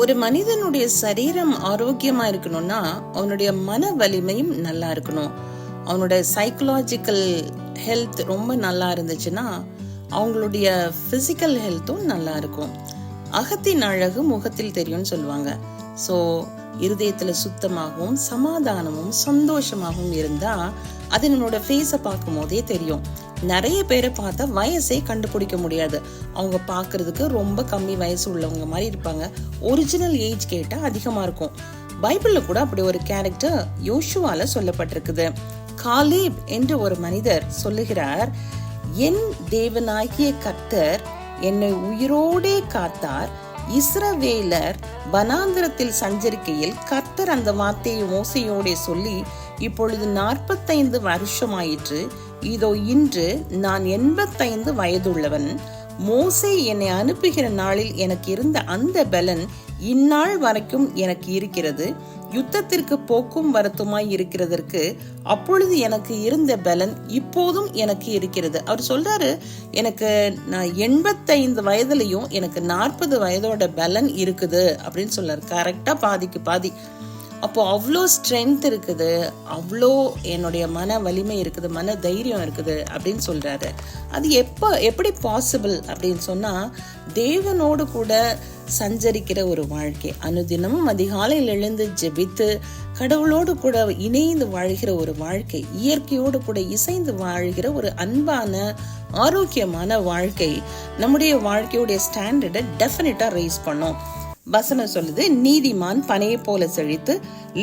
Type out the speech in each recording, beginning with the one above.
ஒரு மனிதனுடைய சரீரம் ஆரோக்கியமா இருக்கணும்னா அவனுடைய மன வலிமையும் நல்லா இருக்கணும். அவனுடைய சைக்கலாஜிக்கல் ஹெல்த் ரொம்ப நல்லா இருந்துச்சுன்னா அவங்களுடைய பிசிக்கல் ஹெல்த்தும் நல்லா இருக்கும். அகத்தின் அழகு முகத்தில் தெரியும்னு சொல்லுவாங்க. ஸோ இருதயத்துல சுத்தமாகவும் சமாதானமும் சந்தோஷமாகவும் இருந்தா அது நம்மளோட ஃபேஸை பார்க்கும் போதே தெரியும். நிறைய பேரை பார்த்தா வயசே கண்டுபிடிக்க முடியாது. அவங்க பார்க்கறதுக்கு ரொம்ப கம்மி வயசு உள்ளவங்க மாதிரி இருப்பாங்க. ஒரிஜினல் ஏஜ் கேட்டா அதிகமா இருக்கும். பைபிள்ல கூட அப்படி ஒரு கேரக்டர் யோசுவால சொல்லப்பட்டிருக்குது. காலேப் என்று ஒரு மனிதர் சொல்லுகிறார், என் தேவனாகிய கர்த்தர் என்னை உயிரோடே காத்தார். இஸ்ரவேலர் வனாந்திரத்தில் சஞ்சரிக்கையில் கர்த்தர் அந்த வார்த்தையை மோசையோட சொல்லி, இப்பொழுது 45 வருஷமாயிற்று. இதோ இன்று நான் 85 வயதுள்ளவன். மோசே என்னை அனுப்புகிற நாளில் எனக்கு இருந்த அந்த பலன் இந்நாள் வரைக்கும் எனக்கு இருக்கிறது. யுத்தத்திற்கு போக்கும் வரத்துமாய் இருக்கிறதற்கு அப்பொழுது எனக்கு இருந்த பலன் இப்போதும் எனக்கு இருக்கிறது. அவர் சொல்றாரு, எனக்கு நான் 85 வயதுலயும் எனக்கு 40 வயதோட பலன் இருக்குது அப்படின்னு சொல்றாரு. கரெக்டா பாதிக்கு பாதி. அப்போ அவ்வளோ ஸ்ட்ரென்த் இருக்குது, அவ்வளோ என்னுடைய மன வலிமை இருக்குது, மன தைரியம் இருக்குது அப்படின்னு சொல்றாரு. அது எப்படி பாசிபிள் அப்படின்னு சொன்னா, தேவனோடு கூட சஞ்சரிக்கிற ஒரு வாழ்க்கை, அனுதினமும் அதிகாலையில் எழுந்து ஜெபித்து கடவுளோடு கூட இணைந்து வாழ்கிற ஒரு வாழ்க்கை, இயற்கையோடு கூட இசைந்து வாழ்கிற ஒரு அன்பான ஆரோக்கியமான வாழ்க்கை நம்முடைய வாழ்க்கையுடைய ஸ்டாண்டர்டை டெஃபினட்டா ரைஸ் பண்ணும். வசனம் சொல்லுது, நீதிமான் பனையை போல செழித்து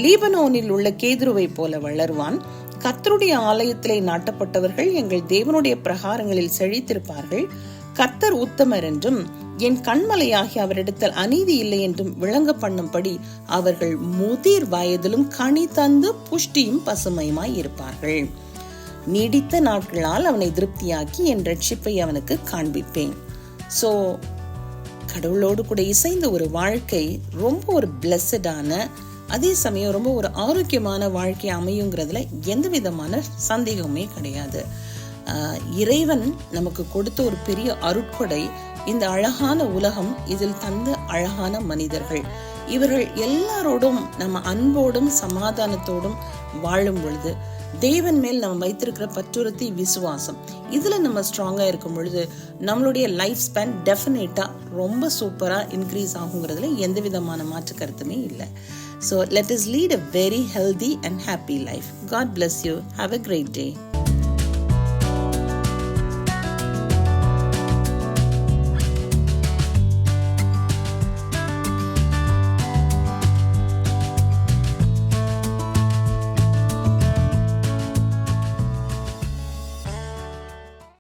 லீபனோனில் உள்ள கேதுருவை போல வளருவான். கர்த்தருடைய ஆலயத்திலே நாட்டப்பட்டவர்கள் எங்கள் தேவனுடைய பிரகாரங்களில் செழித்திருப்பார்கள். கர்த்தர் உத்தமர் என்றும் என் கண்மலையாகி அவரிடத்தில் அநீதி இல்லை என்றும் விளங்க பண்ணும்படி அவர்கள் முதிர் வயதிலும் கனி தந்து புஷ்டியும் பசுமையுமாய் இருப்பார்கள். நீடித்த நாட்களால் அவனை திருப்தியாக்கி என் ரட்சிப்பை அவனுக்கு காண்பிப்பேன். சோ கடவுளோடு கூட இசைந்த ஒரு வாழ்க்கை ரொம்ப ஒரு பிளஸடான, அதே சமயம் ரொம்ப ஒரு ஆரோக்கியமான வாழ்க்கை அமையுங்கிறதுல எந்த விதமான சந்தேகமே கிடையாது. இறைவன் நமக்கு கொடுத்த ஒரு பெரிய அருட்கொடை இந்த அழகான உலகம், இதில் தந்த அழகான மனிதர்கள். இவர்கள் எல்லாரோடும் நம்ம அன்போடும் சமாதானத்தோடும் வாழும் பொழுது தேவன் மேல் நம்ம வைத்திருக்கிற பற்றுறுதி விசுவாசம், இதுல நம்ம ஸ்ட்ராங்கா இருக்கும் பொழுது நம்மளுடைய லைஃப் ஸ்பேன் டெஃபினட்டா ரொம்ப சூப்பரா இன்க்ரீஸ் ஆகுங்கிறதுல எந்த விதமான மாற்று கருத்துமே இல்லை. So let us lead a very healthy and happy life. God bless you. Have a great day.